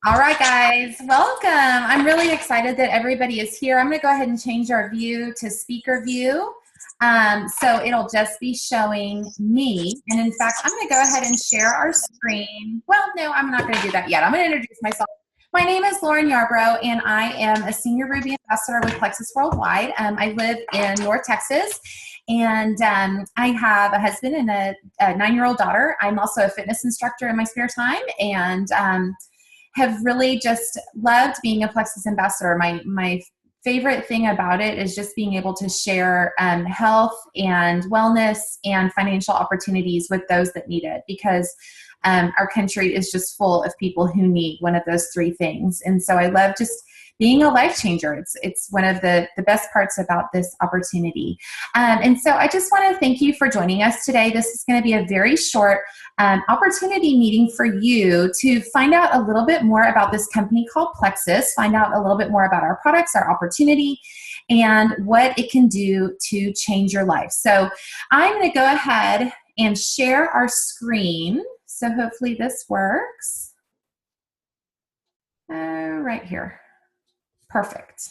All right, guys, welcome. I'm really excited that everybody is here. I'm going to go ahead and change our view to speaker view. So it'll just be showing me. And in fact, I'm going to go ahead and share our screen. Well, no, I'm not going to do that yet. I'm going to introduce myself. My name is Lauren Yarbrough, and I am a senior Ruby ambassador with Plexus Worldwide. I live in North Texas, and I have a husband and a 9-year-old daughter. I'm also a fitness instructor in my spare time, and have really just loved being a Plexus ambassador. My favorite thing about it is just being able to share health and wellness and financial opportunities with those that need it, because our country is just full of people who need one of those three things. And so I love just being a life changer. It's one of the best parts about this opportunity. And so I just want to thank you for joining us today. This is going to be a very short opportunity meeting for you to find out a little bit more about this company called Plexus, find out a little bit more about our products, our opportunity, and what it can do to change your life. So I'm going to go ahead and share our screen. So hopefully this works. Right here. Perfect.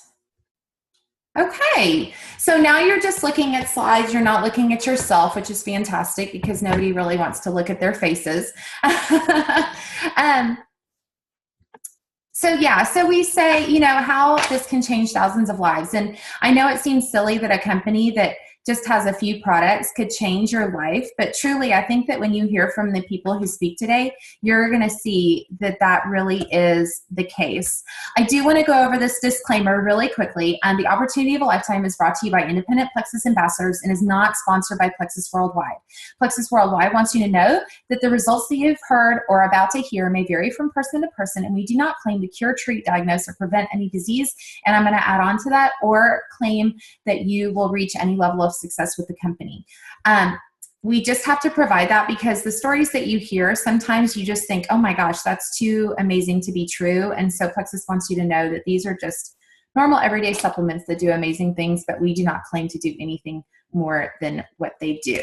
Okay, so now you're just looking at slides. You're not looking at yourself, which is fantastic because nobody really wants to look at their faces. So we say, how this can change thousands of lives. And I know it seems silly that a company that just has a few products could change your life, but truly, I think that when you hear from the people who speak today, you're going to see that that really is the case. I do want to go over this disclaimer really quickly. The opportunity of a lifetime is brought to you by independent Plexus ambassadors and is not sponsored by Plexus Worldwide. Plexus Worldwide wants you to know that the results that you've heard or are about to hear may vary from person to person, and we do not claim to cure, treat, diagnose, or prevent any disease. And I'm going to add on to that, or claim that you will reach any level of success with the company. We just have to provide that because the stories that you hear, sometimes you just think, oh my gosh, that's too amazing to be true. And so Plexus wants you to know that these are just normal everyday supplements that do amazing things, but we do not claim to do anything more than what they do.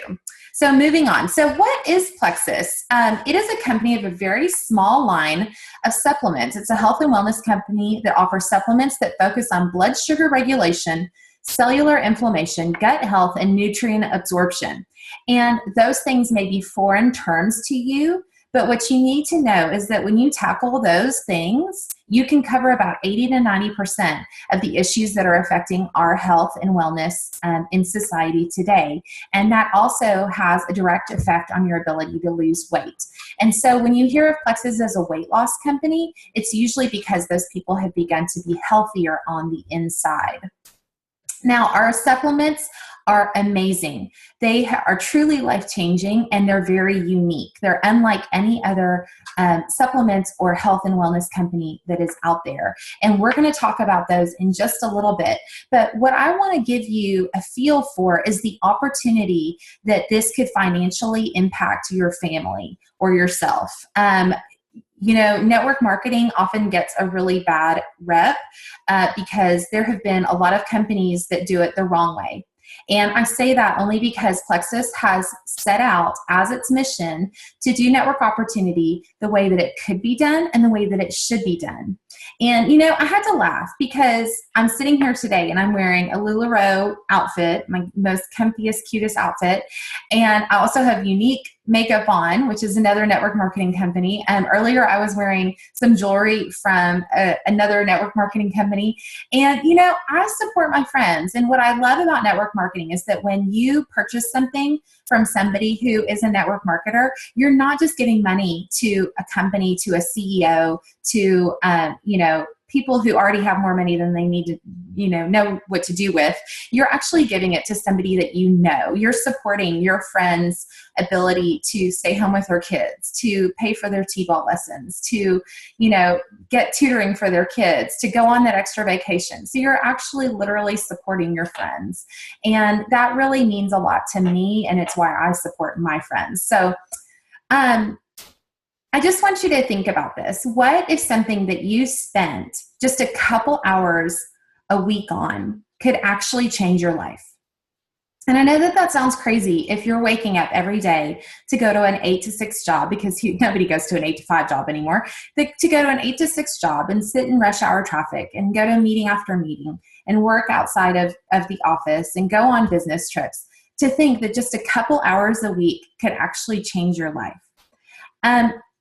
So moving on. So what is Plexus? It is a company of a very small line of supplements. It's a health and wellness company that offers supplements that focus on blood sugar regulation, cellular inflammation, gut health, and nutrient absorption. And those things may be foreign terms to you, but what you need to know is that when you tackle those things, you can cover about 80 to 90% of the issues that are affecting our health and wellness in society today. And that also has a direct effect on your ability to lose weight. And so when you hear of Plexus as a weight loss company, it's usually because those people have begun to be healthier on the inside. Now, our supplements are amazing. They are truly life-changing, and they're very unique. They're unlike any other supplements or health and wellness company that is out there. And we're going to talk about those in just a little bit. But what I want to give you a feel for is the opportunity that this could financially impact your family or yourself. Network marketing often gets a really bad rep because there have been a lot of companies that do it the wrong way. And I say that only because Plexus has set out as its mission to do network opportunity the way that it could be done and the way that it should be done. And, I had to laugh because I'm sitting here today and I'm wearing a LuLaRoe outfit, my most comfiest, cutest outfit. And I also have Unique makeup on, which is another network marketing company. Earlier, I was wearing some jewelry from another network marketing company. And, I support my friends. And what I love about network marketing is that when you purchase something from somebody who is a network marketer, you're not just giving money to a company, to a CEO, to, people who already have more money than they need to, know what to do with. You're actually giving it to somebody that you know. You're supporting your friend's ability to stay home with their kids, to pay for their T-ball lessons, to, get tutoring for their kids, to go on that extra vacation. So you're actually literally supporting your friends. And that really means a lot to me, and it's why I support my friends. So, I just want you to think about this. What if something that you spent just a couple hours a week on could actually change your life? And I know that that sounds crazy if you're waking up every day to go to an 8 to 6 job, because nobody goes to an 8 to 5 job anymore, to go to an 8 to 6 job and sit in rush hour traffic and go to meeting after meeting and work outside of the office and go on business trips, to think that just a couple hours a week could actually change your life.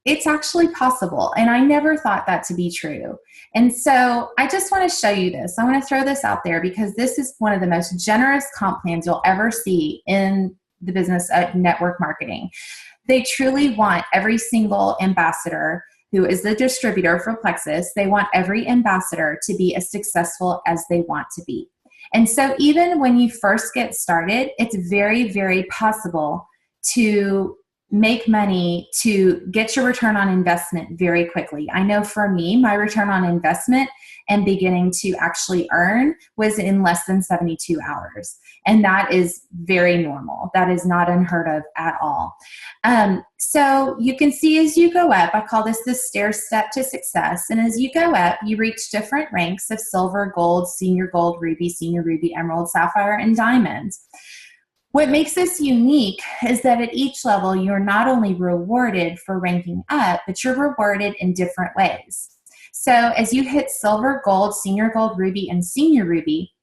It's actually possible. And I never thought that to be true. And so I just want to show you this. I want to throw this out there because this is one of the most generous comp plans you'll ever see in the business of network marketing. They truly want every single ambassador who is the distributor for Plexus, they want every ambassador to be as successful as they want to be. And so even when you first get started, it's very, very possible to make money, to get your return on investment very quickly. I know for me, my return on investment and beginning to actually earn was in less than 72 hours. And that is very normal. That is not unheard of at all. So you can see as you go up, I call this the stair step to success. And as you go up, you reach different ranks of silver, gold, senior gold, ruby, emerald, sapphire, and diamond. What makes this unique is that at each level, you're not only rewarded for ranking up, but you're rewarded in different ways. So as you hit silver, gold, senior gold, ruby, and senior ruby,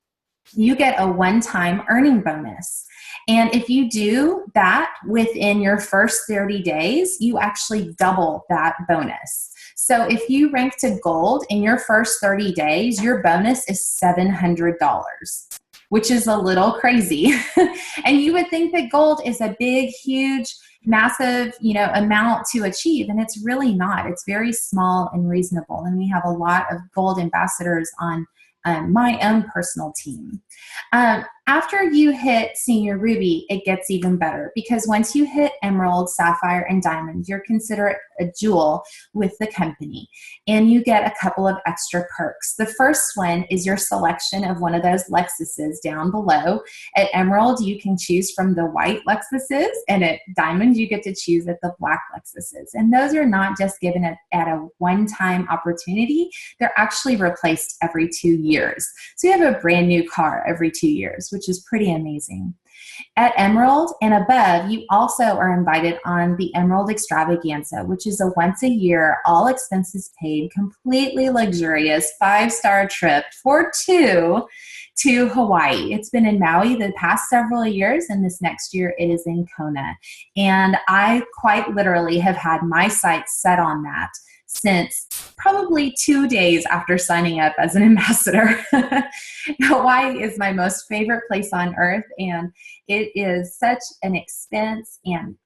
you get a one-time earning bonus. And if you do that within your first 30 days, you actually double that bonus. So if you rank to gold in your first 30 days, your bonus is $700. Which is a little crazy. And you would think that gold is a big, huge, massive, amount to achieve. And it's really not. It's very small and reasonable. And we have a lot of gold ambassadors on my own personal team. After you hit senior ruby, it gets even better, because once you hit emerald, sapphire, and diamond, you're considered a jewel with the company, and you get a couple of extra perks. The first one is your selection of one of those Lexuses down below. At emerald, you can choose from the white Lexuses, and at diamond, you get to choose at the black Lexuses. And those are not just given at a one-time opportunity. They're actually replaced every 2 years. So you have a brand new car every 2 years, which is pretty amazing. At emerald and above, you also are invited on the Emerald Extravaganza, which is a once-a-year, all expenses paid, completely luxurious 5-star trip for 2 to Hawaii. It's been in Maui the past several years, and this next year it is in Kona. And I quite literally have had my sights set on that since probably 2 days after signing up as an ambassador. Hawaii is my most favorite place on earth, and it is such an expense and,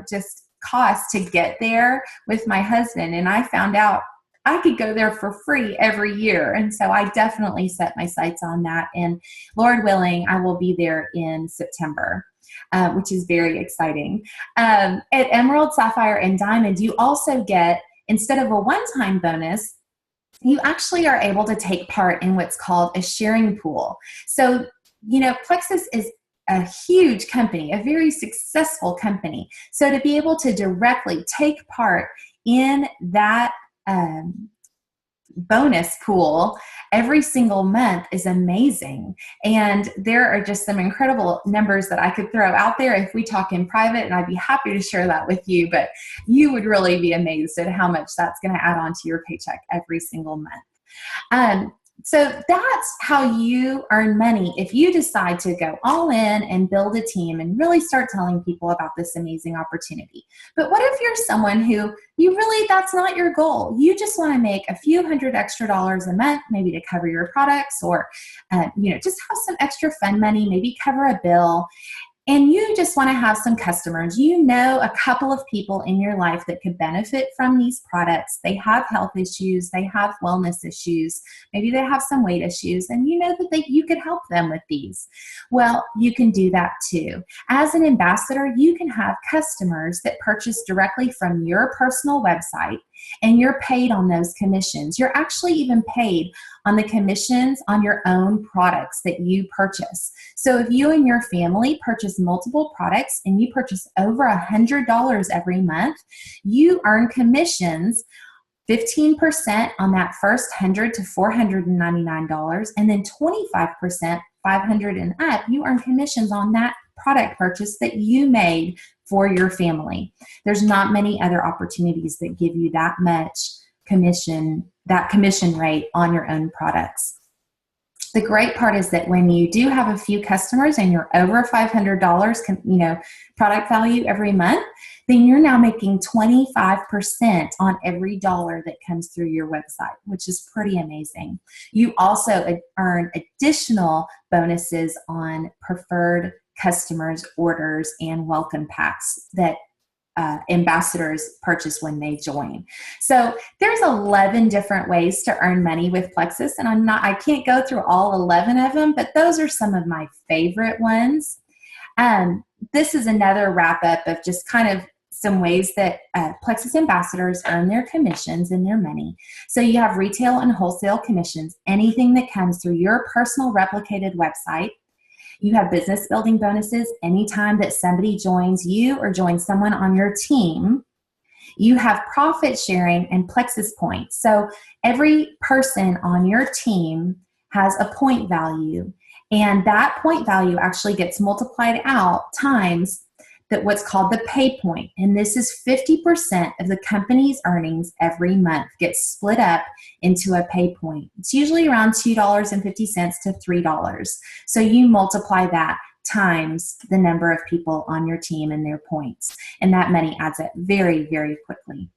just cost to get there with my husband. And I found out I could go there for free every year. And so I definitely set my sights on that. And Lord willing, I will be there in September. Which is very exciting. At emerald, sapphire, and diamond, you also get, instead of a one-time bonus, you actually are able to take part in what's called a sharing pool. So, Plexus is a huge company, a very successful company. So to be able to directly take part in that bonus pool every single month is amazing. And there are just some incredible numbers that I could throw out there if we talk in private, and I'd be happy to share that with you, but you would really be amazed at how much that's going to add on to your paycheck every single month. So that's how you earn money if you decide to go all in and build a team and really start telling people about this amazing opportunity. But what if you're someone who that's not your goal? You just want to make a few $100 extra a month, maybe to cover your products, or just have some extra fun money, maybe cover a bill. And you just want to have some customers. A couple of people in your life that could benefit from these products. They have health issues. They have wellness issues. Maybe they have some weight issues. And you could help them with these. Well, you can do that too. As an ambassador, you can have customers that purchase directly from your personal website, and you're paid on those commissions. You're actually even paid on the commissions on your own products that you purchase. So if you and your family purchase multiple products and you purchase over $100 every month, you earn commissions 15% on that first $100 to $499, and then 25%, $500 and up, you earn commissions on that product purchase that you made for your family. There's not many other opportunities that give you that much commission, that commission rate on your own products. The great part is that when you do have a few customers and you're over $500, product value every month, then you're now making 25% on every dollar that comes through your website, which is pretty amazing. You also earn additional bonuses on preferred customers' orders and welcome packs that ambassadors purchase when they join. So there's 11 different ways to earn money with Plexus, and I can't go through all 11 of them, but those are some of my favorite ones. This is another wrap up of just kind of some ways that Plexus ambassadors earn their commissions and their money. So you have retail and wholesale commissions, anything that comes through your personal replicated website. You have business building bonuses anytime that somebody joins you or joins someone on your team. You have profit sharing and Plexus points. So every person on your team has a point value, and that point value actually gets multiplied out times that what's called the pay point. And this is 50% of the company's earnings every month gets split up into a pay point. It's usually around $2.50 to $3. So you multiply that times the number of people on your team and their points. And that money adds up very, very quickly.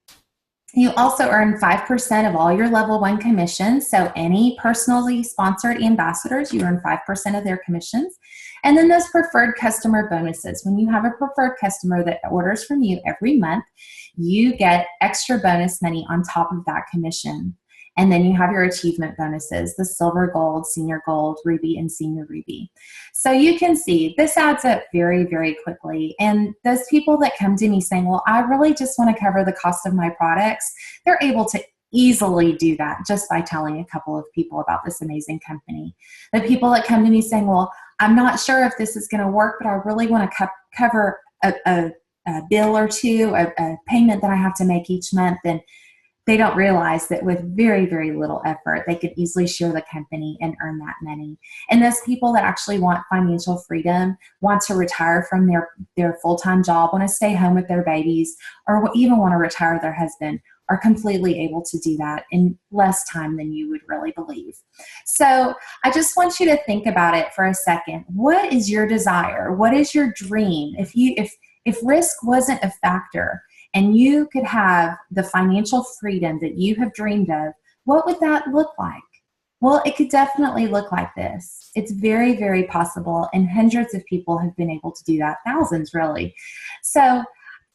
You also earn 5% of all your level 1 commissions. So any personally sponsored ambassadors, you earn 5% of their commissions. And then those preferred customer bonuses. When you have a preferred customer that orders from you every month, you get extra bonus money on top of that commission. And then you have your achievement bonuses, the silver, gold, senior gold, ruby, and senior ruby. So you can see this adds up very, very quickly. And those people that come to me saying, well, I really just want to cover the cost of my products, they're able to easily do that just by telling a couple of people about this amazing company. The people that come to me saying, well, I'm not sure if this is going to work, but I really want to cover a bill or two, a payment that I have to make each month, and they don't realize that with very, very little effort, they could easily share the company and earn that money. And those people that actually want financial freedom, want to retire from their full-time job, want to stay home with their babies, or even want to retire their husband, are completely able to do that in less time than you would really believe. So I just want you to think about it for a second. What is your desire? What is your dream? If risk wasn't a factor, and you could have the financial freedom that you have dreamed of, what would that look like? Well, it could definitely look like this. It's very, very possible, and hundreds of people have been able to do that, thousands really. So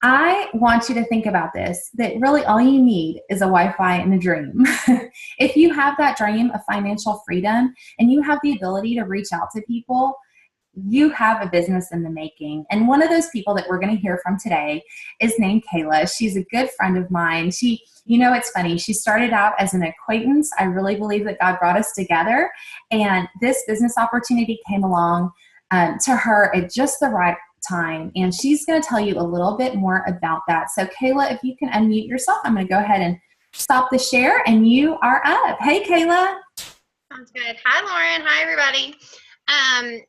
I want you to think about this, that really all you need is a Wi-Fi and a dream. If you have that dream of financial freedom and you have the ability to reach out to people, you have a business in the making. And one of those people that we're going to hear from today is named Kayla. She's a good friend of mine. It's funny. She started out as an acquaintance. I really believe that God brought us together. And this business opportunity came along to her at just the right time. And she's going to tell you a little bit more about that. So Kayla, if you can unmute yourself, I'm going to go ahead and stop the share and you are up. Hey, Kayla. Sounds good. Hi, Lauren. Hi, everybody.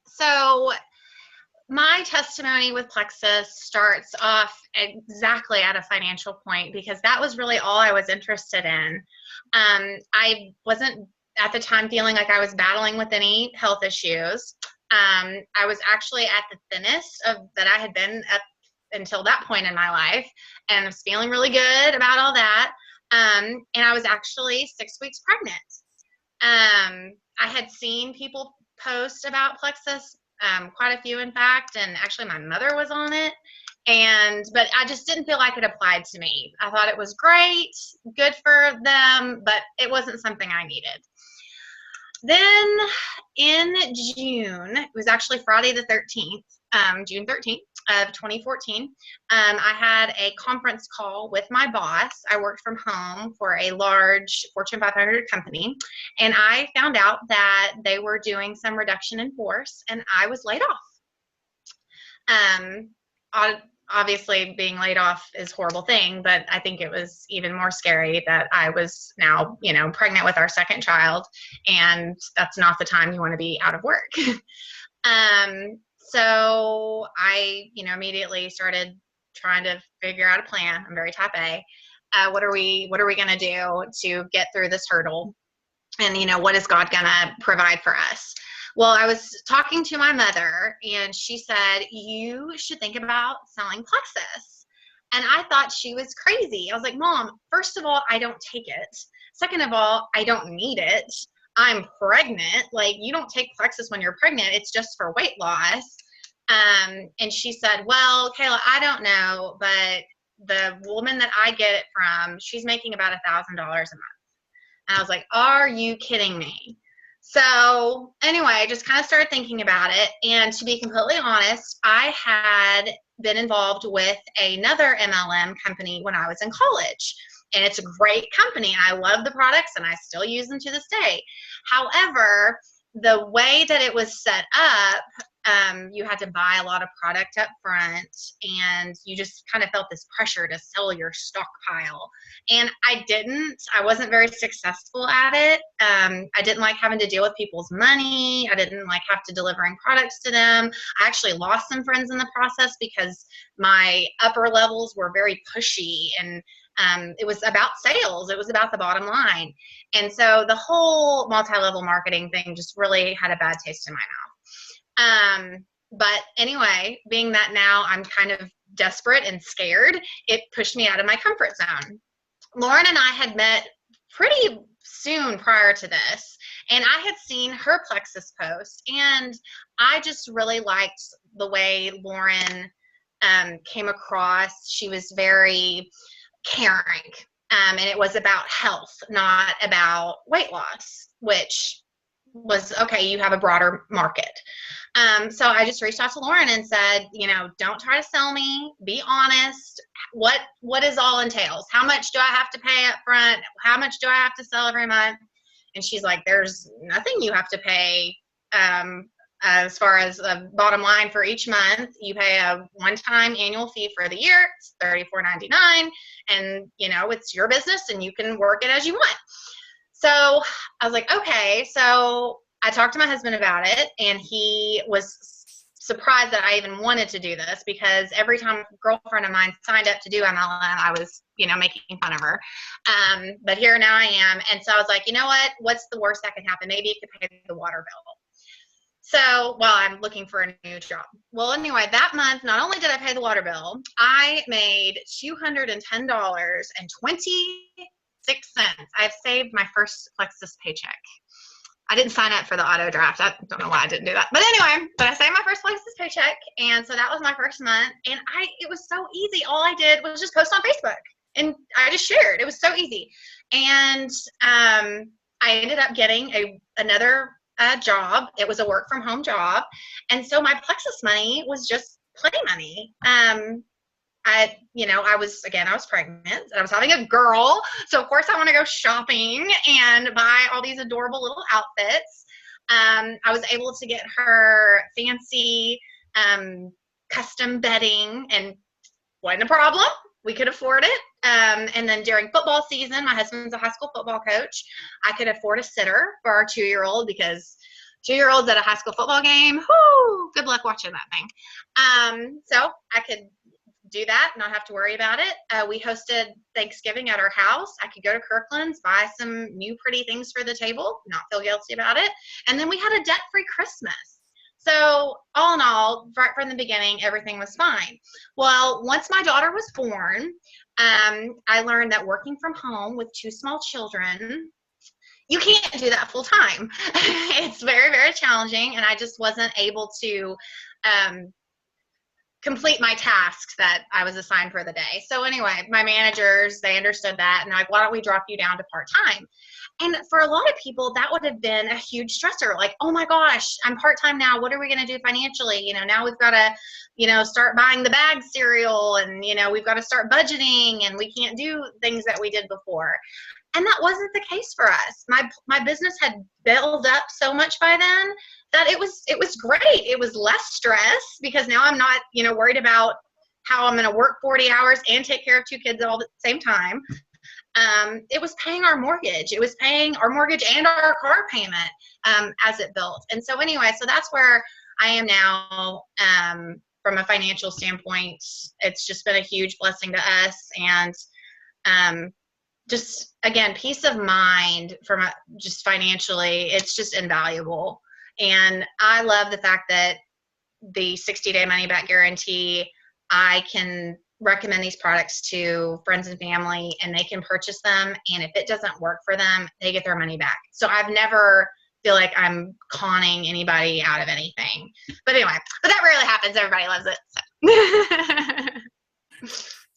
So my testimony with Plexus starts off exactly at a financial point because that was really all I was interested in. I wasn't at the time feeling like I was battling with any health issues. I was actually at the thinnest that I had been at until that point in my life, and I was feeling really good about all that. And I was actually 6 weeks pregnant. I had seen people post about Plexus, quite a few in fact, and actually my mother was on it, but I just didn't feel like it applied to me. I thought it was great, good for them, but it wasn't something I needed. Then in June, it was actually Friday the 13th, June 13th of 2014, I had a conference call with my boss. I worked from home for a large Fortune 500 company, and I found out that they were doing some reduction in force, and I was laid off. Obviously, being laid off is a horrible thing, but I think it was even more scary that I was now, pregnant with our second child, and that's not the time you want to be out of work. So I, immediately started trying to figure out a plan. I'm very type A. What are we going to do to get through this hurdle? And, what is God going to provide for us? Well, I was talking to my mother, and she said, you should think about selling Plexus. And I thought she was crazy. I was like, Mom, first of all, I don't take it. Second of all, I don't need it. I'm pregnant. Like, you don't take Plexus when you're pregnant. It's just for weight loss. And she said, well, Kayla, I don't know, but the woman that I get it from, she's making about $1,000 a month. And I was like, are you kidding me? So anyway, I just kind of started thinking about it. And to be completely honest, I had been involved with another MLM company when I was in college. And it's a great company. I love the products and I still use them to this day. However, the way that it was set up, you had to buy a lot of product up front, and you just kind of felt this pressure to sell your stockpile. And I wasn't very successful at it. I didn't like having to deal with people's money. I didn't like have to delivering products to them. I actually lost some friends in the process because my upper levels were very pushy, and it was about sales. It was about the bottom line. And so the whole multi-level marketing thing just really had a bad taste in my mouth. But anyway, being that now I'm kind of desperate and scared, it pushed me out of my comfort zone. Lauren and I had met pretty soon prior to this, and I had seen her Plexus post, and I just really liked the way Lauren came across. She was very caring, and it was about health, not about weight loss, which was okay. You have a broader market. So I just reached out to Lauren and said, don't try to sell me. Be honest. What is all entails? How much do I have to pay up front? How much do I have to sell every month? And she's like, there's nothing you have to pay. As far as the bottom line for each month, you pay a one-time annual fee for the year. It's $34.99, and it's your business, and you can work it as you want. So I was like, okay. So I talked to my husband about it, and he was surprised that I even wanted to do this, because every time a girlfriend of mine signed up to do MLM, I was, making fun of her. But here now I am. And so I was like, you know what? What's the worst that can happen? Maybe it could pay the water bill. So while I'm looking for a new job. Well, anyway, that month, not only did I pay the water bill, I made $210.26. I've saved my first Plexus paycheck. I didn't sign up for the auto draft. I don't know why I didn't do that. But anyway, I saved my first Plexus paycheck. And so that was my first month. And it was so easy. All I did was just post on Facebook, and I just shared. It was so easy. And I ended up getting another job. It was a work from home job. And so my Plexus money was just play money. I was pregnant, and I was having a girl. So of course I want to go shopping and buy all these adorable little outfits. I was able to get her fancy, custom bedding, and wasn't a problem. We could afford it. And then during football season, my husband's a high school football coach. I could afford a sitter for our 2-year-old, because 2-year-olds at a high school football game, whoo, good luck watching that thing. So I could do that, not have to worry about it. We hosted Thanksgiving at our house. I could go to Kirkland's, buy some new pretty things for the table, not feel guilty about it. And then we had a debt-free Christmas. So all in all, right from the beginning, everything was fine. Well, once my daughter was born, I learned that working from home with 2 small children, you can't do that full time. It's very, very challenging, and I just wasn't able to complete my tasks that I was assigned for the day. So anyway, my managers, they understood that, and like, why don't we drop you down to part-time? And for a lot of people, that would have been a huge stressor. Like, oh my gosh, I'm part-time now. What are we going to do financially? Now we've got to, start buying the bag cereal, and, we've got to start budgeting, and we can't do things that we did before. And that wasn't the case for us. My business had built up so much by then that it was great. It was less stress, because now I'm not, worried about how I'm going to work 40 hours and take care of 2 kids all at the same time. It was paying our mortgage. It was paying our mortgage and our car payment as it built. And so anyway, so that's where I am now, from a financial standpoint, it's just been a huge blessing to us. And just, again, peace of mind just financially, it's just invaluable. And I love the fact that the 60-day money back guarantee, I can recommend these products to friends and family and they can purchase them. And if it doesn't work for them, they get their money back. So I've never feel like I'm conning anybody out of anything. But anyway, but that rarely happens. Everybody loves it.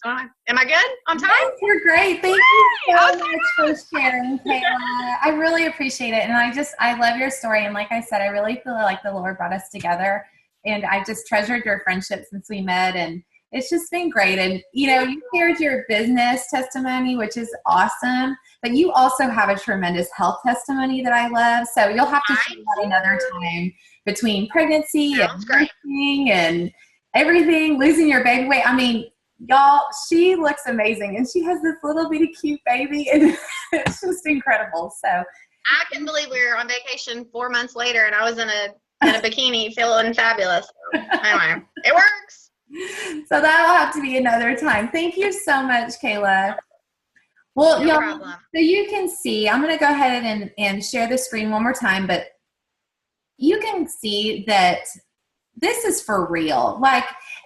So. Am I good on time? Yes, you're great. Thank you so much for sharing, Kayla. I really appreciate it. And I love your story. And like I said, I really feel like the Lord brought us together. And I've just treasured your friendship since we met. And it's just been great. And, you shared your business testimony, which is awesome. But you also have a tremendous health testimony that I love. So you'll have to share that another time, between pregnancy and nursing and everything, losing your baby weight. I mean, y'all, she looks amazing. And she has this little bitty cute baby. And it's just incredible. So I can believe we were on vacation 4 months later and I was in a bikini feeling fabulous. So, anyway, it works. So that'll have to be another time. Thank you so much, Kayla. Well, no problem. So you can see, I'm going to go ahead and share the screen one more time, but you can see that this is for real.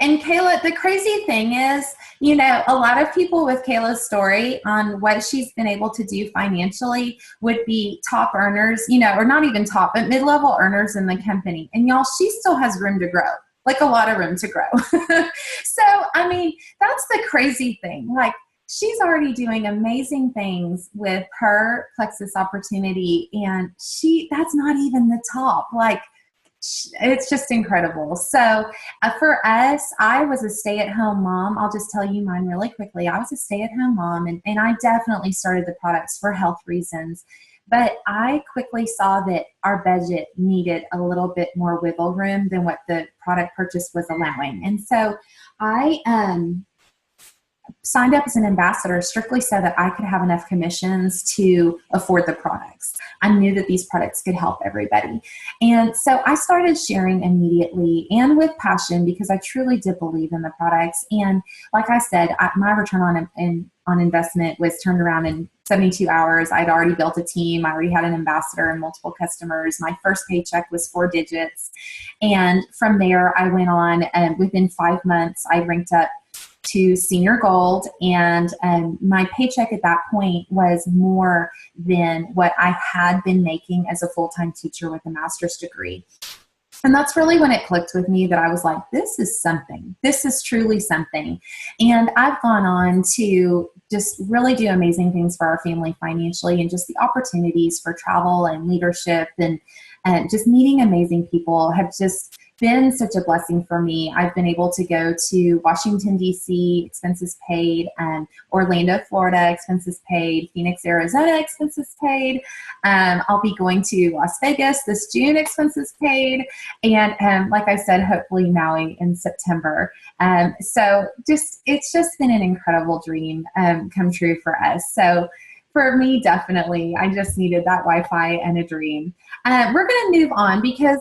And Kayla, the crazy thing is, a lot of people with Kayla's story on what she's been able to do financially would be top earners, or not even top, but mid-level earners in the company. And y'all, she still has room to grow. A lot of room to grow. So, I mean, that's the crazy thing. She's already doing amazing things with her Plexus opportunity, and that's not even the top. It's just incredible. So for us, I was a stay-at-home mom. I'll just tell you mine really quickly. I was a stay-at-home mom, and I definitely started the products for health reasons. But I quickly saw that our budget needed a little bit more wiggle room than what the product purchase was allowing. And so I signed up as an ambassador strictly so that I could have enough commissions to afford the products. I knew that these products could help everybody. And so I started sharing immediately and with passion because I truly did believe in the products. And like I said, my return on investment was turned around in 72 hours. I'd already built a team. I already had an ambassador and multiple customers. My first paycheck was 4 digits. And from there, I went on, and within 5 months, I ranked up to senior gold, and my paycheck at that point was more than what I had been making as a full-time teacher with a master's degree. And that's really when it clicked with me that I was like, this is something. This is truly something. And I've gone on to just really do amazing things for our family financially, and just the opportunities for travel and leadership and just meeting amazing people have just been such a blessing for me. I've been able to go to Washington, D.C., expenses paid, Orlando, Florida, expenses paid, Phoenix, Arizona, expenses paid. I'll be going to Las Vegas this June, expenses paid, and like I said, hopefully Maui in September. So it's just been an incredible dream come true for us. So for me, definitely, I just needed that Wi-Fi and a dream. We're going to move on because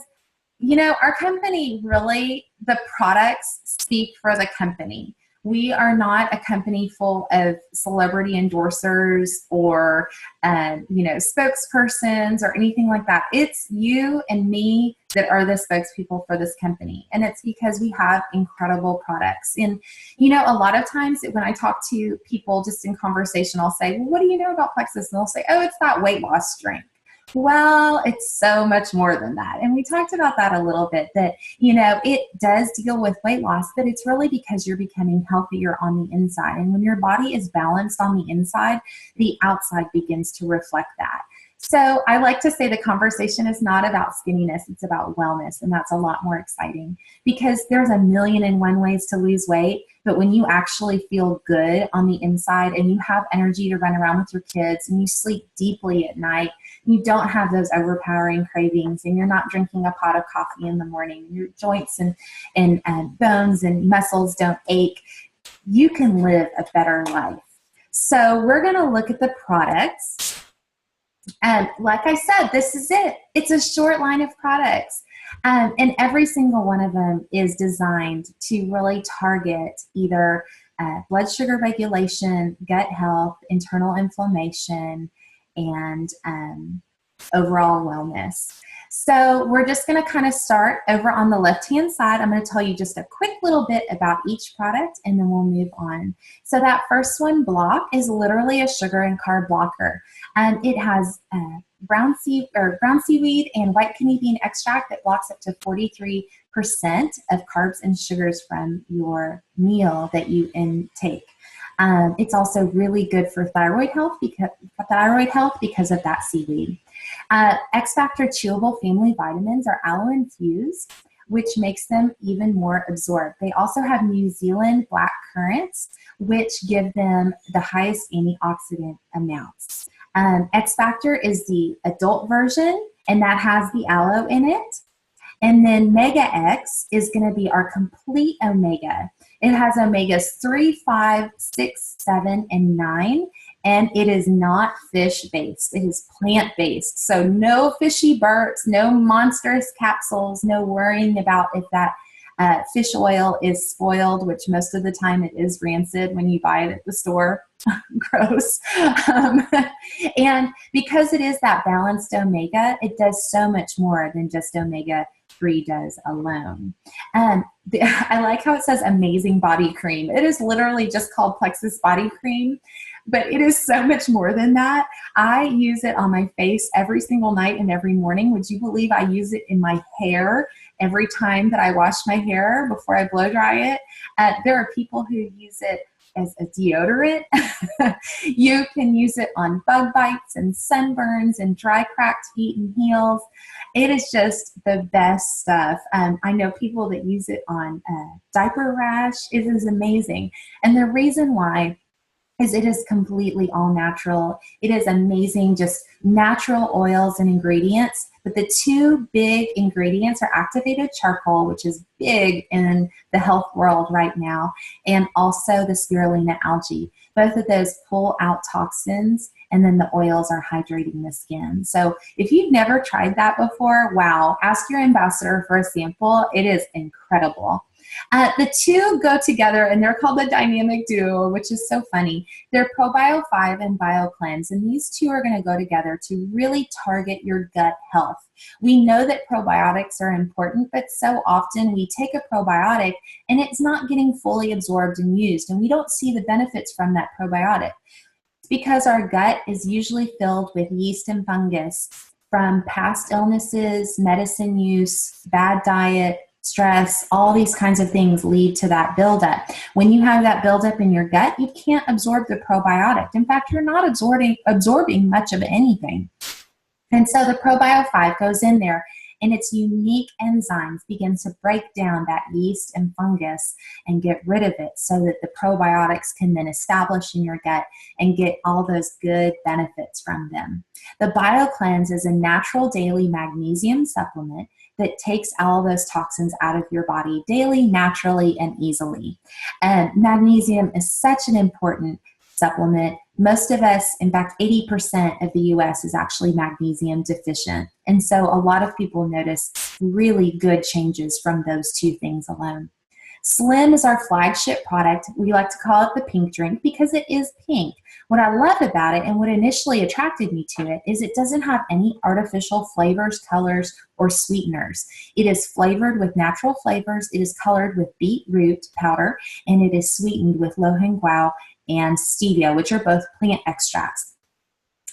our company really, the products speak for the company. We are not a company full of celebrity endorsers or, spokespersons or anything like that. It's you and me that are the spokespeople for this company. And it's because we have incredible products. And, a lot of times when I talk to people just in conversation, I'll say, well, what do you know about Plexus? And they'll say, oh, it's that weight loss drink. Well, it's so much more than that. And we talked about that a little bit, that, it does deal with weight loss, but it's really because you're becoming healthier on the inside. And when your body is balanced on the inside, the outside begins to reflect that. So I like to say the conversation is not about skinniness, it's about wellness. And that's a lot more exciting because there's 1,000,001 ways to lose weight. But when you actually feel good on the inside and you have energy to run around with your kids and you sleep deeply at night, you don't have those overpowering cravings, and you're not drinking a pot of coffee in the morning, your joints and bones and muscles don't ache, you can live a better life. So we're going to look at the products Like I said, this is it. It's a short line of products. And every single one of them is designed to really target either blood sugar regulation, gut health, internal inflammation, and overall wellness. So we're just going to kind of start over on the left-hand side. I'm going to tell you just a quick little bit about each product, and then we'll move on. So that first one, Block, is literally a sugar and carb blocker. It has brown seaweed and white kidney bean extract that blocks up to 43% of carbs and sugars from your meal that you intake. It's also really good for thyroid health because of that seaweed. X Factor chewable family vitamins are aloe infused, which makes them even more absorbed. They also have New Zealand black currants, which give them the highest antioxidant amounts. X Factor is the adult version, and that has the aloe in it. And then Mega X is going to be our complete omega. It has omegas 3, 5, 6, 7, and 9, and it is not fish-based. It is plant-based. So no fishy burps, no monstrous capsules, no worrying about if that fish oil is spoiled, which most of the time it is rancid when you buy it at the store. Gross. And because it is that balanced omega, it does so much more than just omega-3 does alone. I like how it says amazing body cream. It is literally just called Plexus body cream, but it is so much more than that. I use it on my face every single night and every morning. Would you believe I use it in my hair every time that I wash my hair before I blow dry it? There are people who use it as a deodorant. You can use it on bug bites and sunburns and dry cracked feet and heels. It is just the best stuff. I know people that use it on diaper rash. It is amazing. And the reason why is it is completely all natural. It is amazing, just natural oils and ingredients. But the two big ingredients are activated charcoal, which is big in the health world right now, and also the spirulina algae. Both of those pull out toxins, and then the oils are hydrating the skin. So if you've never tried that before, wow, ask your ambassador for a sample. It is incredible. The two go together, and they're called the dynamic duo, which is so funny. They're ProBio 5 and BioCleanse, and these two are going to go together to really target your gut health. We know that probiotics are important, but so often we take a probiotic and it's not getting fully absorbed and used, and we don't see the benefits from that probiotic. It's because our gut is usually filled with yeast and fungus from past illnesses, medicine use, bad diet, stress, all these kinds of things lead to that buildup. When you have that buildup in your gut, you can't absorb the probiotic. In fact, you're not absorbing much of anything. And so the ProBio 5 goes in there, and its unique enzymes begin to break down that yeast and fungus and get rid of it so that the probiotics can then establish in your gut and get all those good benefits from them. The BioCleanse is a natural daily magnesium supplement that takes all those toxins out of your body daily, naturally, and easily. And magnesium is such an important supplement. Most of us, in fact, 80% of the US is actually magnesium deficient. And so a lot of people notice really good changes from those two things alone. Slim is our flagship product. We like to call it the pink drink because it is pink. What I love about it and what initially attracted me to it is it doesn't have any artificial flavors, colors, or sweeteners. It is flavored with natural flavors. It is colored with beetroot powder, and it is sweetened with lo heng guao and stevia, which are both plant extracts.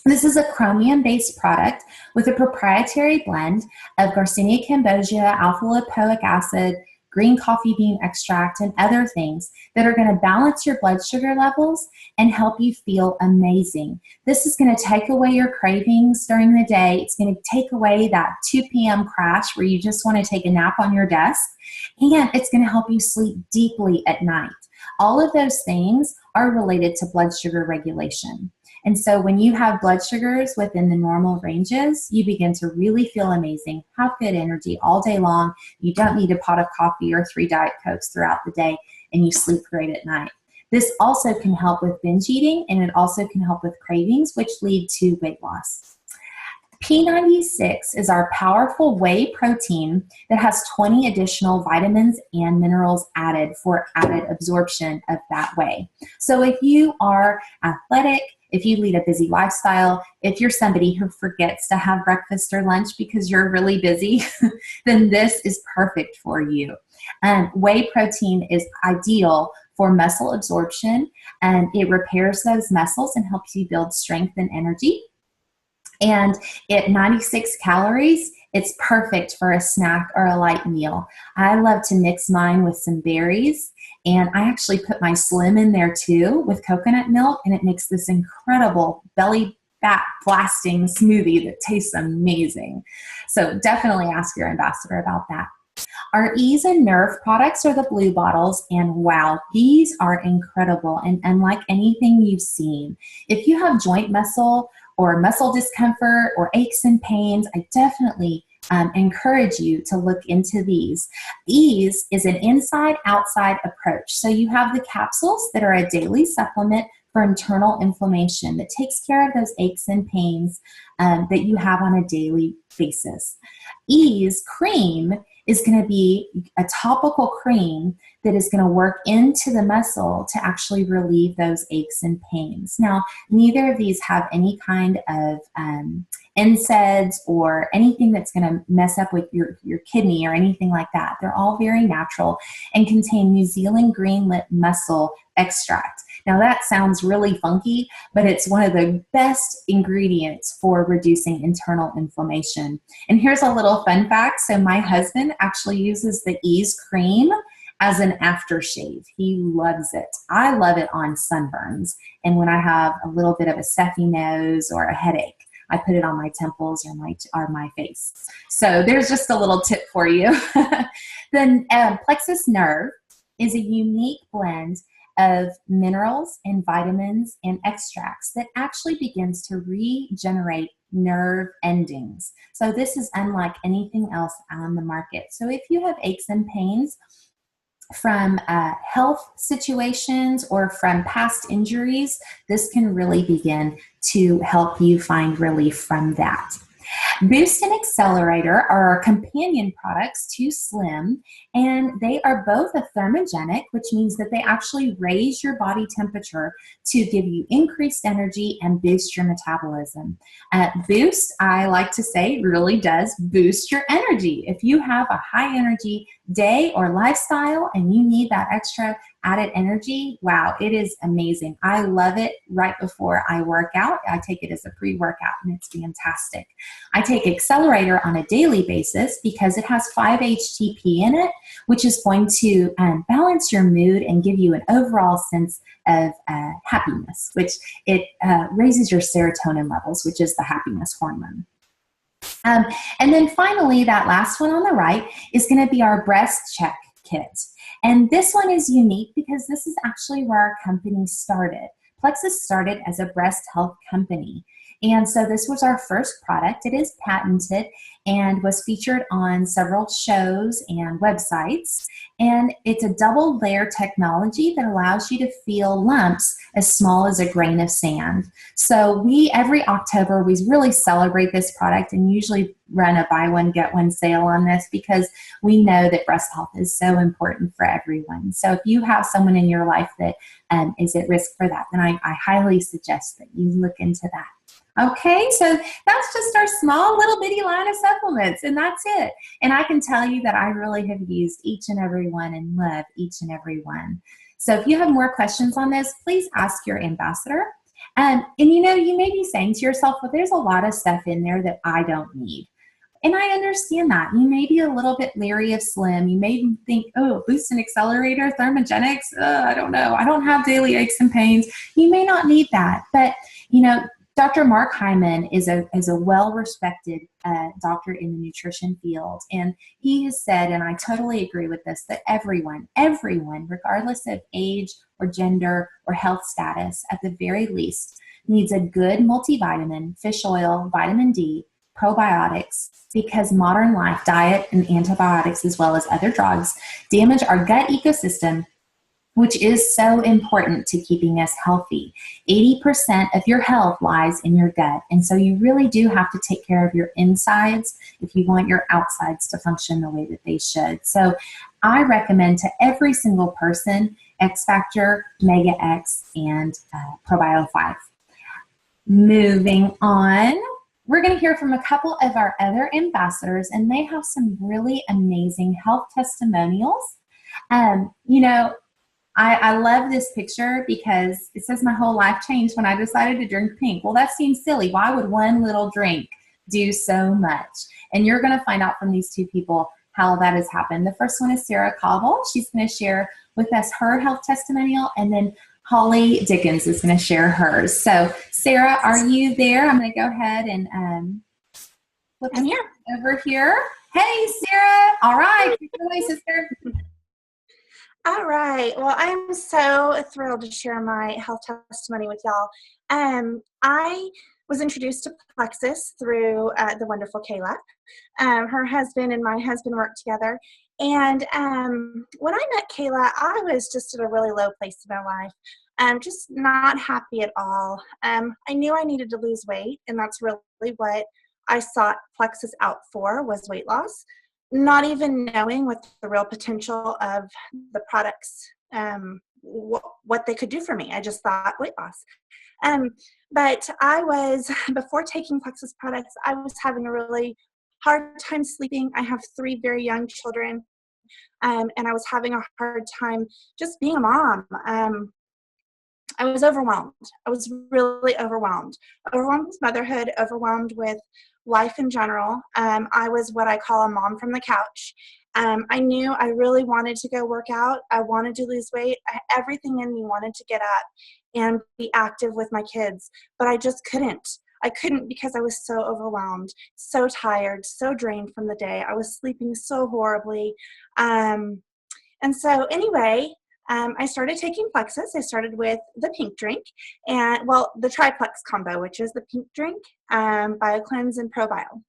This is a chromium-based product with a proprietary blend of Garcinia cambogia, alpha-lipoic acid, green coffee bean extract, and other things that are going to balance your blood sugar levels and help you feel amazing. This is going to take away your cravings during the day. It's going to take away that 2 p.m. crash where you just want to take a nap on your desk, and it's going to help you sleep deeply at night. All of those things are related to blood sugar regulation. And so when you have blood sugars within the normal ranges, you begin to really feel amazing, have good energy all day long. You don't need a pot of coffee or 3 Diet Cokes throughout the day, and you sleep great at night. This also can help with binge eating, and it also can help with cravings, which lead to weight loss. P96 is our powerful whey protein that has 20 additional vitamins and minerals added for added absorption of that whey. So if you are athletic, if you lead a busy lifestyle, if you're somebody who forgets to have breakfast or lunch because you're really busy, then this is perfect for you. Whey protein is ideal for muscle absorption, and it repairs those muscles and helps you build strength and energy. And at 96 calories, it's perfect for a snack or a light meal. I love to mix mine with some berries, and I actually put my Slim in there too with coconut milk, and it makes this incredible belly fat blasting smoothie that tastes amazing. So definitely ask your ambassador about that. Our Ease and Nerve products are the blue bottles, and wow, these are incredible and unlike anything you've seen. If you have joint muscle or muscle discomfort or aches and pains, I definitely encourage you to look into these. Ease is an inside-outside approach. So you have the capsules that are a daily supplement for internal inflammation that takes care of those aches and pains that you have on a daily basis. Ease cream is going to be a topical cream that is going to work into the muscle to actually relieve those aches and pains. Now, neither of these have any kind of NSAIDs or anything that's going to mess up with your kidney or anything like that. They're all very natural and contain New Zealand green lip mussel extract. Now that sounds really funky, but it's one of the best ingredients for reducing internal inflammation. And here's a little fun fact. So my husband actually uses the Ease cream as an aftershave. He loves it. I love it on sunburns. And when I have a little bit of a stuffy nose or a headache, I put it on my temples or my face. So there's just a little tip for you. Then Plexus Nerve is a unique blend of minerals and vitamins and extracts that actually begins to regenerate nerve endings. So this is unlike anything else on the market. So if you have aches and pains from health situations or from past injuries, this can really begin to help you find relief from that. Boost and Accelerator are our companion products to Slim, and they are both a thermogenic, which means that they actually raise your body temperature to give you increased energy and boost your metabolism. Boost, I like to say, really does boost your energy. If you have a high energy day or lifestyle and you need that extra added energy, wow, it is amazing. I love it right before I work out. I take it as a pre-workout and it's fantastic. I take Accelerator on a daily basis because it has 5-HTP in it, which is going to balance your mood and give you an overall sense of happiness, which it raises your serotonin levels, which is the happiness hormone. And then finally, that last one on the right is going to be our breast check kit. And this one is unique because this is actually where our company started. Plexus started as a breast health company. And so this was our first product. It is patented and was featured on several shows and websites. And it's a double layer technology that allows you to feel lumps as small as a grain of sand. So every October, we really celebrate this product and usually run a buy one, get one sale on this because we know that breast health is so important for everyone. So if you have someone in your life that is at risk for that, then I highly suggest that you look into that. Okay, so that's just our small little bitty line of supplements, and that's it. And I can tell you that I really have used each and every one and love each and every one. So if you have more questions on this, please ask your ambassador. And you may be saying to yourself, well, there's a lot of stuff in there that I don't need. And I understand that. You may be a little bit leery of Slim. You may think, oh, Boost and Accelerator, thermogenics, I don't know. I don't have daily aches and pains. You may not need that. But, Dr. Mark Hyman is a well-respected doctor in the nutrition field, and he has said, and I totally agree with this, that everyone, regardless of age or gender or health status, at the very least, needs a good multivitamin, fish oil, vitamin D, probiotics, because modern life, diet, and antibiotics, as well as other drugs, damage our gut ecosystem which is so important to keeping us healthy. 80% of your health lies in your gut. And so you really do have to take care of your insides if you want your outsides to function the way that they should. So I recommend to every single person X Factor, Mega X, and Probio 5. Moving on, we're going to hear from a couple of our other ambassadors, and they have some really amazing health testimonials. You know, I love this picture because it says my whole life changed when I decided to drink pink. Well, that seems silly. Why would one little drink do so much? And you're going to find out from these two people how that has happened. The first one is Sarah Cobble. She's going to share with us her health testimonial, and then Holly Dickens is going to share hers. So, Sarah, are you there? I'm going to go ahead and flip I'm here. over here. Hey, Sarah. All right. Take it away, sister. All right. Well, I'm so thrilled to share my health testimony with y'all. I was introduced to Plexus through the wonderful Kayla. Her husband and my husband worked together. And when I met Kayla, I was just at a really low place in my life. Just not happy at all. I knew I needed to lose weight, and that's really what I sought Plexus out for, was weight loss. Not even knowing what the real potential of the products, what they could do for me. I just thought weight loss. But before taking Plexus products, I was having a really hard time sleeping. I have 3 very young children, and I was having a hard time just being a mom. I was overwhelmed. I was really overwhelmed. Overwhelmed with motherhood, overwhelmed with life in general. I was what I call a mom from the couch. I knew I really wanted to go work out. I wanted to lose weight. Everything in me wanted to get up and be active with my kids, but I just couldn't. I couldn't because I was so overwhelmed, so tired, so drained from the day. I was sleeping so horribly. And so anyway, I started taking Plexus. I started with the pink drink, and the triplex combo, which is the pink drink, BioCleanse, and ProBio.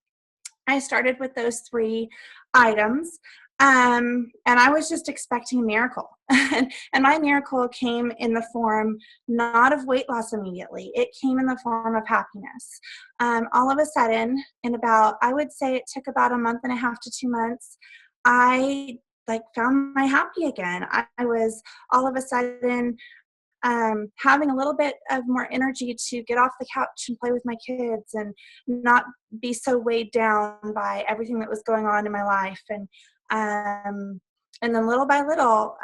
I started with those 3 items, and I was just expecting a miracle. And my miracle came in the form not of weight loss immediately. It came in the form of happiness. All of a sudden, I would say it took about a month and a half to 2 months, I found my happy again. I was all of a sudden having a little bit of more energy to get off the couch and play with my kids and not be so weighed down by everything that was going on in my life. And then little by little,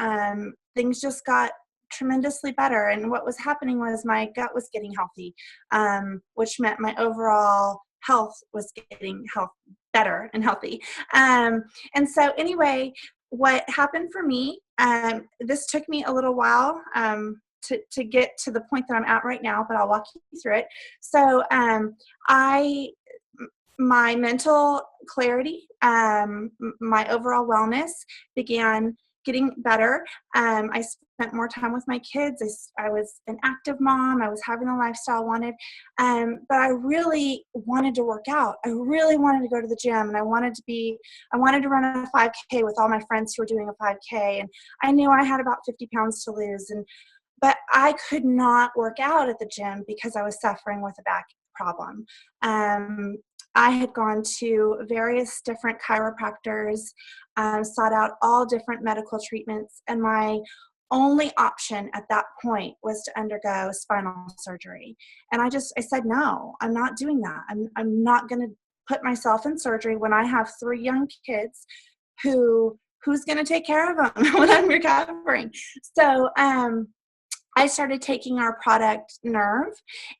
things just got tremendously better. And what was happening was my gut was getting healthy, which meant my overall health was getting better and healthy. And so anyway, what happened for me, this took me a little while to get to the point that I'm at right now, but I'll walk you through it. So my mental clarity, my overall wellness began getting better. I spent more time with my kids. I was an active mom. I was having the lifestyle I wanted. But I really wanted to work out. I really wanted to go to the gym, and I wanted to run a 5K with all my friends who were doing a 5K. And I knew I had about 50 pounds to lose. But I could not work out at the gym because I was suffering with a back problem. I had gone to various different chiropractors, sought out all different medical treatments, and my only option at that point was to undergo spinal surgery. And I said, no, I'm not doing that. I'm not going to put myself in surgery when I have 3 young kids who's going to take care of them when I'm recovering. So, I started taking our product Nerve,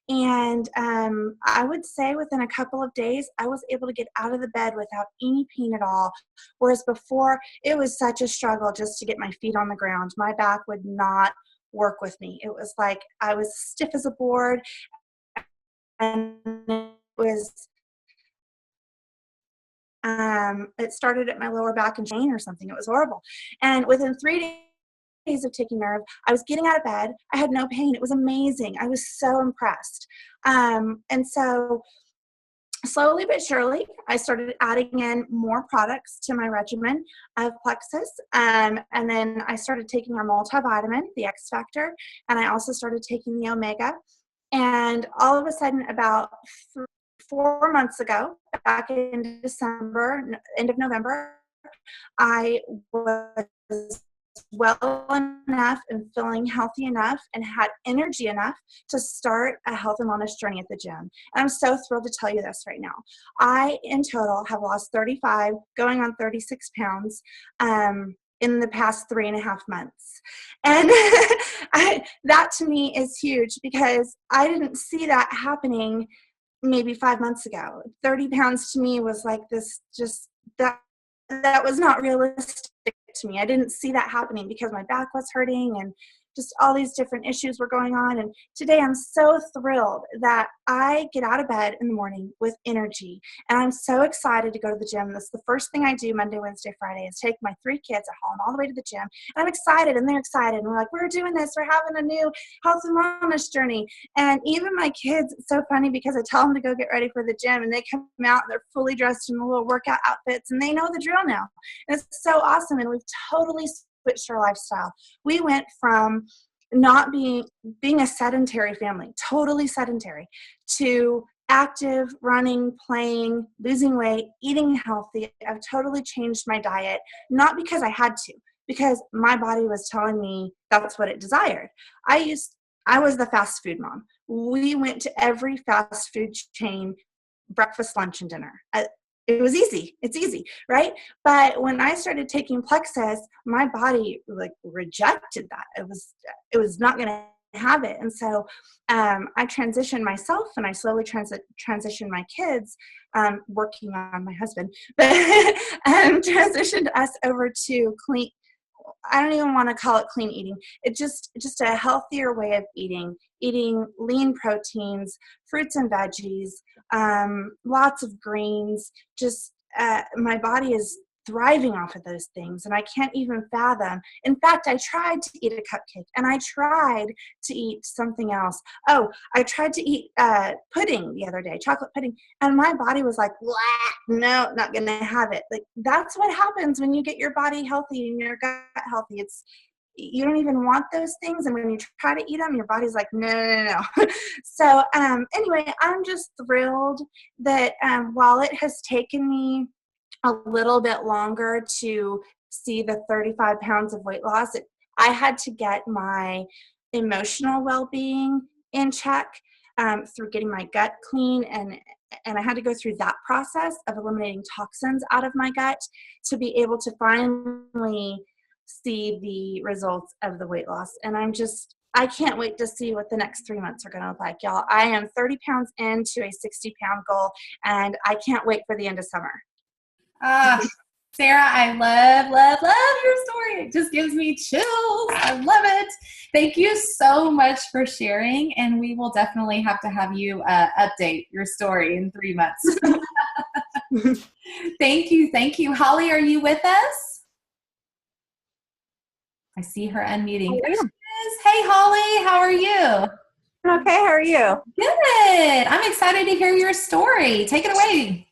and I would say within a couple of days, I was able to get out of the bed without any pain at all. Whereas before, it was such a struggle just to get my feet on the ground. My back would not work with me. It was like I was stiff as a board, and it started at my lower back and chain or something. It was horrible. And within 3 days of taking Nerve, I was getting out of bed. I had no pain. It was amazing. I was so impressed. And so slowly but surely, I started adding in more products to my regimen of Plexus. And then I started taking our multivitamin, the X Factor, and I also started taking the Omega. And all of a sudden, about 4 months ago, back in December, end of November, I was well enough and feeling healthy enough and had energy enough to start a health and wellness journey at the gym. And I'm so thrilled to tell you this right now. I, in total, have lost 35, going on 36 pounds in the past 3.5 months. And that to me is huge because I didn't see that happening maybe 5 months ago. 30 pounds to me was like this, just that was not realistic to me. I didn't see that happening because my back was hurting and just all these different issues were going on. And today I'm so thrilled that I get out of bed in the morning with energy. And I'm so excited to go to the gym. That's the first thing I do Monday, Wednesday, Friday is take my 3 kids at home all the way to the gym. And I'm excited and they're excited. And we're like, we're doing this. We're having a new health and wellness journey. And even my kids, it's so funny because I tell them to go get ready for the gym and they come out and they're fully dressed in the little workout outfits and they know the drill now. And it's so awesome. And we've totally switched our lifestyle. We went from not being a sedentary family, totally sedentary, to active, running, playing, losing weight, eating healthy. I've totally changed my diet, not because I had to, because my body was telling me that's what it desired. I was the fast food mom. We went to every fast food chain, breakfast, lunch, and dinner. It was easy. It's easy, right? But when I started taking Plexus, my body like rejected that. It was not going to have it. And so I transitioned myself and I slowly transitioned my kids, working on my husband, but transitioned us over to clean. I don't even want to call it clean eating. It's just a healthier way of eating lean proteins, fruits and veggies, lots of greens. Just my body is thriving off of those things, and I can't even fathom. In fact, I tried to eat a cupcake, and I tried to eat something else. Oh, I tried to eat pudding the other day, chocolate pudding, and my body was like, no, not going to have it. Like, that's what happens when you get your body healthy and your gut healthy. You don't even want those things, and when you try to eat them, your body's like, no. So anyway, I'm just thrilled that while it has taken me a little bit longer to see the 35 pounds of weight loss, I had to get my emotional well-being in check through getting my gut clean, and I had to go through that process of eliminating toxins out of my gut to be able to finally see the results of the weight loss. And I can't wait to see what the next 3 months are going to look like, y'all. I am 30 pounds into a 60-pound goal, and I can't wait for the end of summer. Sarah, I love your story. It just gives me chills. I love it. Thank you so much for sharing, and we will definitely have to have you update your story in 3 months. Thank you. Holly, are you with us? I see her unmuting. There she is. Hey, Holly, how are you? Okay, how are you? Good. I'm excited to hear your story. Take it away.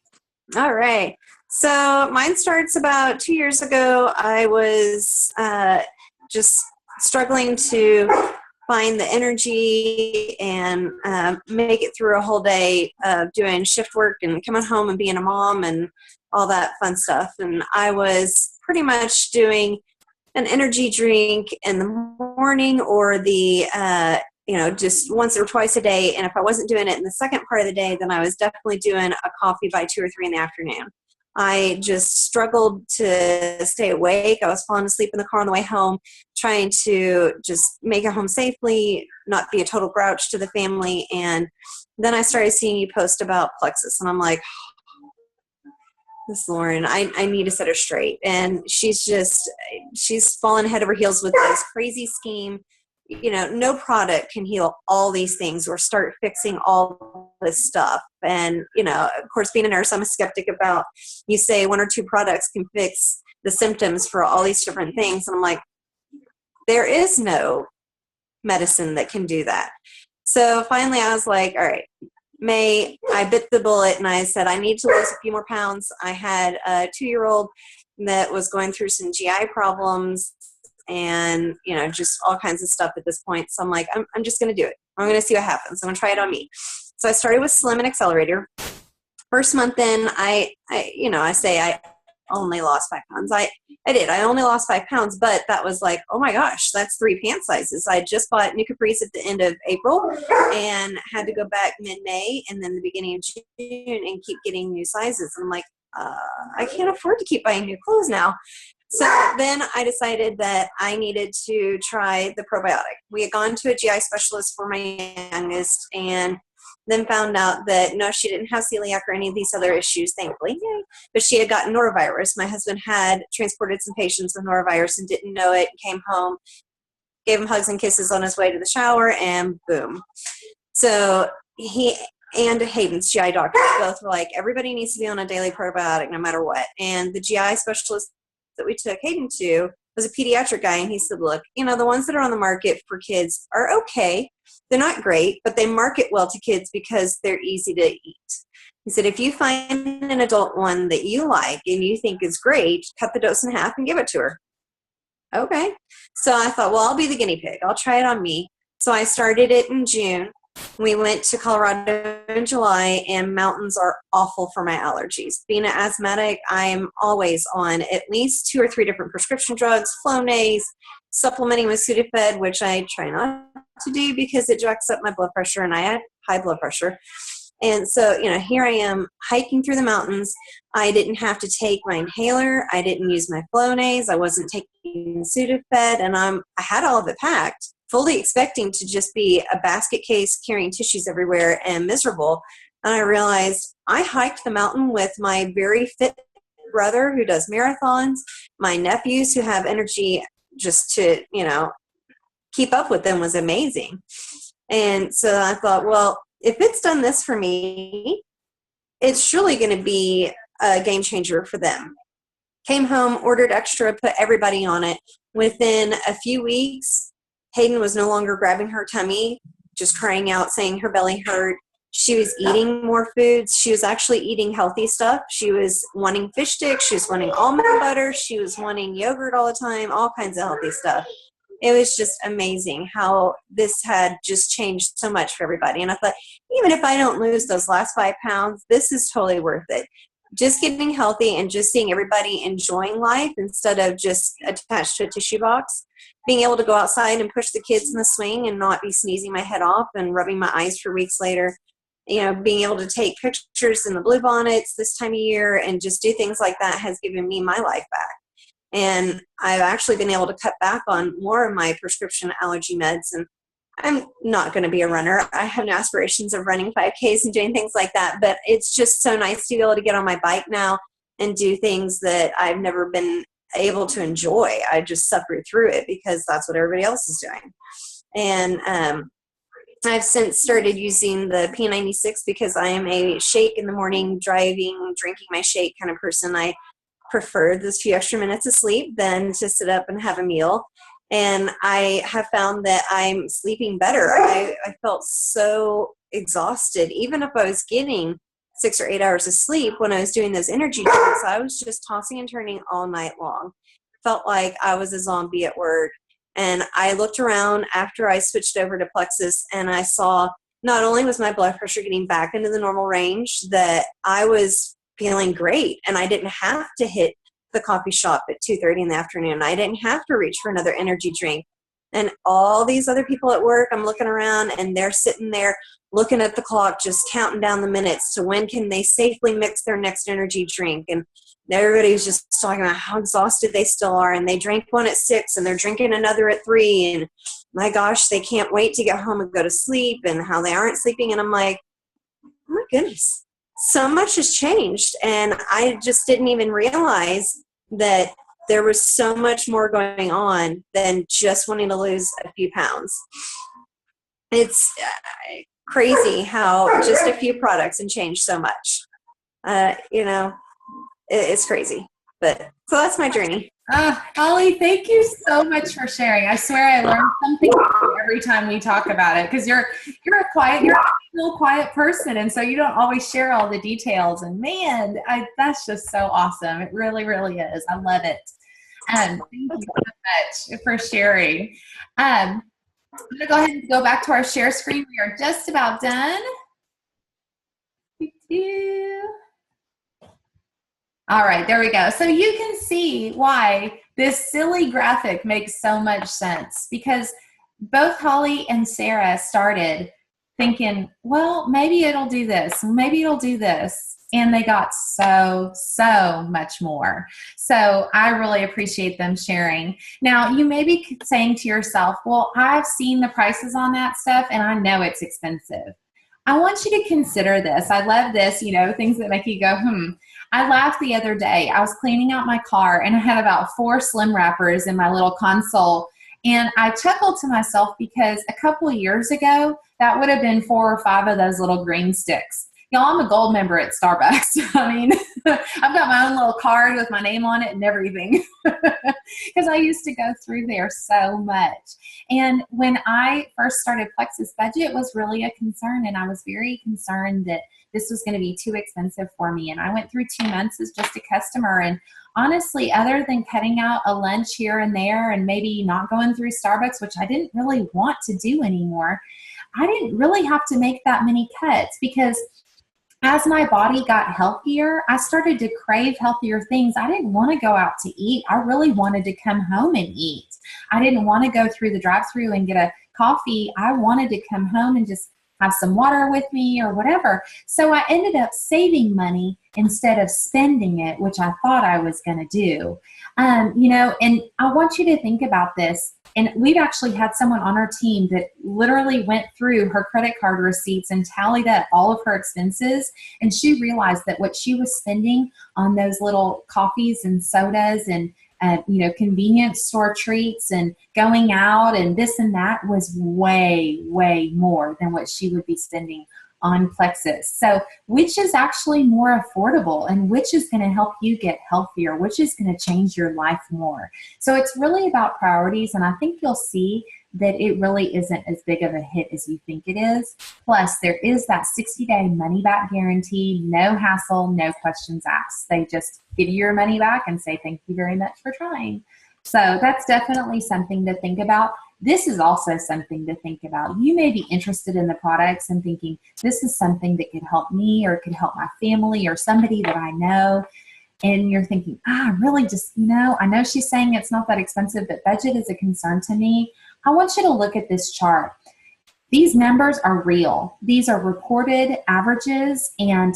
All right. So mine starts about 2 years ago. I was just struggling to find the energy and make it through a whole day of doing shift work and coming home and being a mom and all that fun stuff. And I was pretty much doing an energy drink in the morning or the just once or twice a day. And if I wasn't doing it in the second part of the day, then I was definitely doing a coffee by 2 or 3 in the afternoon. I just struggled to stay awake. I was falling asleep in the car on the way home, trying to just make it home safely, not be a total grouch to the family. And then I started seeing you post about Plexus, and I'm like, this Lauren, I need to set her straight. And she's fallen head over heels with this crazy scheme. No product can heal all these things or start fixing all this stuff. And, of course, being a nurse, I'm a skeptic about, you say 1 or 2 products can fix the symptoms for all these different things. And I'm like, there is no medicine that can do that. So finally I was like, all right, May, I bit the bullet and I said, I need to lose a few more pounds. I had a 2-year-old that was going through some GI problems and, you know, just all kinds of stuff at this point. So I'm like, I'm just going to do it. I'm going to see what happens. I'm going to try it on me. So I started with Slim and Accelerator. First month in, I say I only lost 5 pounds. I did. I only lost 5 pounds, but that was like, oh my gosh, that's 3 pant sizes. I just bought new capris at the end of April and had to go back mid-May and then the beginning of June and keep getting new sizes. I'm like, I can't afford to keep buying new clothes now. So then I decided that I needed to try the probiotic. We had gone to a GI specialist for my youngest and then found out that no, she didn't have celiac or any of these other issues, thankfully. Yay. But she had gotten norovirus. My husband had transported some patients with norovirus and didn't know it, came home, gave him hugs and kisses on his way to the shower, and boom. So he and Hayden's GI doctors both were like, everybody needs to be on a daily probiotic no matter what. And the GI specialist that we took Hayden to was a pediatric guy, and he said, look, you know, the ones that are on the market for kids are okay. They're not great, but they market well to kids because they're easy to eat. He said, if you find an adult one that you like and you think is great, cut the dose in half and give it to her. Okay. So I thought, well, I'll be the guinea pig. I'll try it on me. So I started it in June. We went to Colorado in July, and mountains are awful for my allergies. Being an asthmatic, I'm always on at least 2 or 3 different prescription drugs, Flonase, supplementing with Sudafed, which I try not to do because it jacks up my blood pressure, and I had high blood pressure. And so, you know, here I am hiking through the mountains. I didn't have to take my inhaler. I didn't use my Flonase. I wasn't taking Sudafed, and I had all of it packed, fully expecting to just be a basket case carrying tissues everywhere and miserable. And I realized I hiked the mountain with my very fit brother who does marathons, my nephews who have energy just to, you know, keep up with them was amazing. And so I thought, well, if it's done this for me, it's surely going to be a game changer for them. Came home, ordered extra, put everybody on it. Within a few weeks, Hayden was no longer grabbing her tummy, just crying out, saying her belly hurt. She was eating more foods. She was actually eating healthy stuff. She was wanting fish sticks. She was wanting almond butter. She was wanting yogurt all the time, all kinds of healthy stuff. It was just amazing how this had just changed so much for everybody. And I thought, even if I don't lose those last 5 pounds, this is totally worth it. Just getting healthy and just seeing everybody enjoying life instead of just attached to a tissue box. Being able to go outside and push the kids in the swing and not be sneezing my head off and rubbing my eyes for weeks later. You know, being able to take pictures in the bluebonnets this time of year and just do things like that has given me my life back. And I've actually been able to cut back on more of my prescription allergy meds. And I'm not going to be a runner. I have no aspirations of running 5Ks and doing things like that. But it's just so nice to be able to get on my bike now and do things that I've never been able to enjoy. I just suffer through it because that's what everybody else is doing. And I've since started using the P96 because I am a shake in the morning, driving, drinking my shake kind of person. I prefer those few extra minutes of sleep than to sit up and have a meal. And I have found that I'm sleeping better. I felt so exhausted. Even if I was getting 6 or 8 hours of sleep when I was doing those energy drinks, I was just tossing and turning all night long. Felt like I was a zombie at work. And I looked around after I switched over to Plexus, and I saw not only was my blood pressure getting back into the normal range, that I was feeling great, and I didn't have to hit the coffee shop at 2:30 in the afternoon. I didn't have to reach for another energy drink. And all these other people at work, I'm looking around, and they're sitting there looking at the clock, just counting down the minutes to when can they safely mix their next energy drink. And everybody's just talking about how exhausted they still are. And they drank one at 6 and they're drinking another at 3. And my gosh, they can't wait to get home and go to sleep, and how they aren't sleeping. And I'm like, oh my goodness, so much has changed. And I just didn't even realize that there was so much more going on than just wanting to lose a few pounds. It's crazy how just a few products can change so much. You know, it's crazy. But so that's my journey. Holly, thank you so much for sharing. I swear I learn something new every time we talk about it, because you're a real quiet person, and so you don't always share all the details. And man, that's just so awesome. It really, really is. I love it. Thank you so much for sharing. I'm gonna go ahead and go back to our share screen. We are just about done. All right, there we go. So you can see why this silly graphic makes so much sense, because both Holly and Sarah started thinking, well, maybe it'll do this, maybe it'll do this. And they got so much more. So I really appreciate them sharing. Now, you may be saying to yourself, well, I've seen the prices on that stuff and I know it's expensive. I want you to consider this. I love this, things that make you go, I laughed the other day. I was cleaning out my car and I had about 4 slim wrappers in my little console. And I chuckled to myself because a couple of years ago, that would have been 4 or 5 of those little green sticks. Y'all, I'm a gold member at Starbucks. I mean, I've got my own little card with my name on it and everything, because I used to go through there so much. And when I first started Plexus, budget was really a concern, and I was very concerned that this was going to be too expensive for me. And I went through 2 months as just a customer, and honestly, other than cutting out a lunch here and there and maybe not going through Starbucks, which I didn't really want to do anymore, I didn't really have to make that many cuts, because as my body got healthier, I started to crave healthier things. I didn't want to go out to eat. I really wanted to come home and eat. I didn't want to go through the drive-thru and get a coffee. I wanted to come home and just have some water with me or whatever. So I ended up saving money instead of spending it, which I thought I was going to do. And I want you to think about this. And we've actually had someone on our team that literally went through her credit card receipts and tallied up all of her expenses. And she realized that what she was spending on those little coffees and sodas and convenience store treats and going out and this and that was way, way more than what she would be spending on Plexus. So which is actually more affordable, and which is going to help you get healthier, which is going to change your life more. So it's really about priorities, and I think you'll see that it really isn't as big of a hit as you think it is. Plus, there is that 60-day money-back guarantee, no hassle, no questions asked. They just give you your money back and say thank you very much for trying. So that's definitely something to think about. This is also something to think about. You may be interested in the products and thinking, this is something that could help me or could help my family or somebody that I know. And you're thinking, really just, I know she's saying it's not that expensive, but budget is a concern to me. I want you to look at this chart. These numbers are real. These are reported averages, and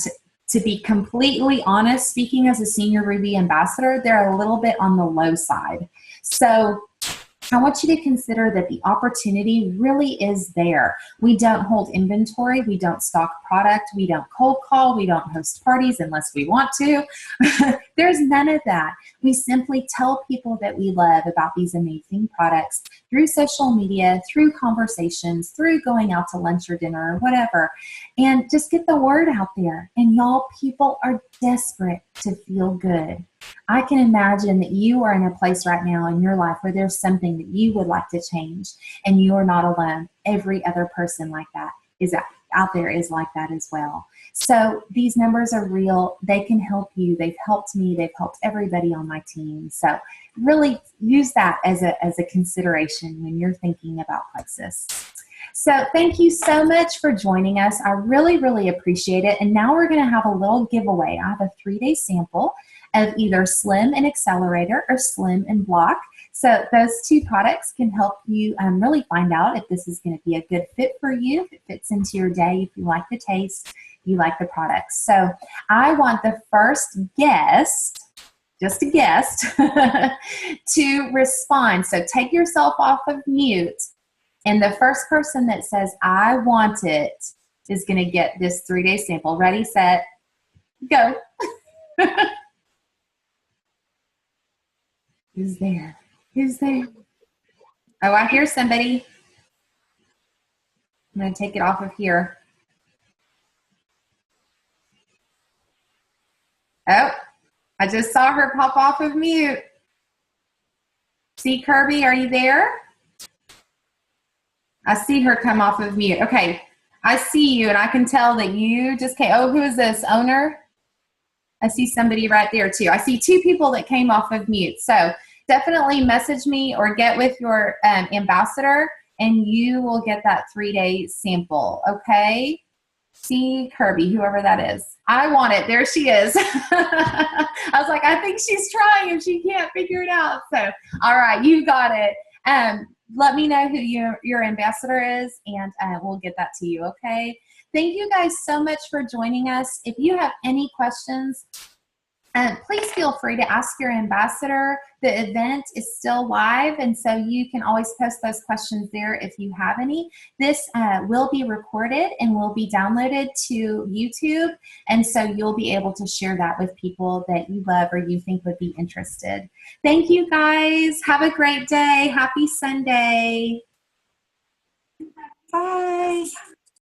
to be completely honest, speaking as a senior Ruby ambassador, they're a little bit on the low side. So I want you to consider that the opportunity really is there. We don't hold inventory. We don't stock product. We don't cold call. We don't host parties unless we want to. There's none of that. We simply tell people that we love about these amazing products through social media, through conversations, through going out to lunch or dinner or whatever, and just get the word out there. And y'all, people are desperate to feel good. I can imagine that you are in a place right now in your life where there's something that you would like to change, and you are not alone. Every other person like that is out there is like that as well. So these numbers are real. They can help you. They've helped me. They've helped everybody on my team. So really use that as a consideration when you're thinking about Plexus. So thank you so much for joining us. I really, really appreciate it. And now we're going to have a little giveaway. I have a 3-day sample of either Slim and Accelerator or Slim and Block. So those 2 products can help you really find out if this is going to be a good fit for you, if it fits into your day, if you like the taste, you like the products. So I want the first guest, just a guest, to respond. So take yourself off of mute, and the first person that says, I want it, is going to get this 3-day sample. Ready, set, go. Who's there? Who's there? Oh, I hear somebody. I'm going to take it off of here. Oh, I just saw her pop off of mute. See, Kirby, are you there? I see her come off of mute. Okay, I see you, and I can tell that you just came. Oh, who is this? Owner? I see somebody right there, too. I see 2 people that came off of mute. So definitely message me or get with your ambassador, and you will get that 3-day sample, okay? See Kirby, whoever that is. I want it. There she is. I was like, I think she's trying and she can't figure it out. So, all right, you got it. Let me know who your ambassador is, and we'll get that to you, okay? Thank you guys so much for joining us. If you have any questions, please feel free to ask your ambassador. The event is still live, and so you can always post those questions there if you have any. This will be recorded and will be downloaded to YouTube, and so you'll be able to share that with people that you love or you think would be interested. Thank you, guys. Have a great day. Happy Sunday. Bye.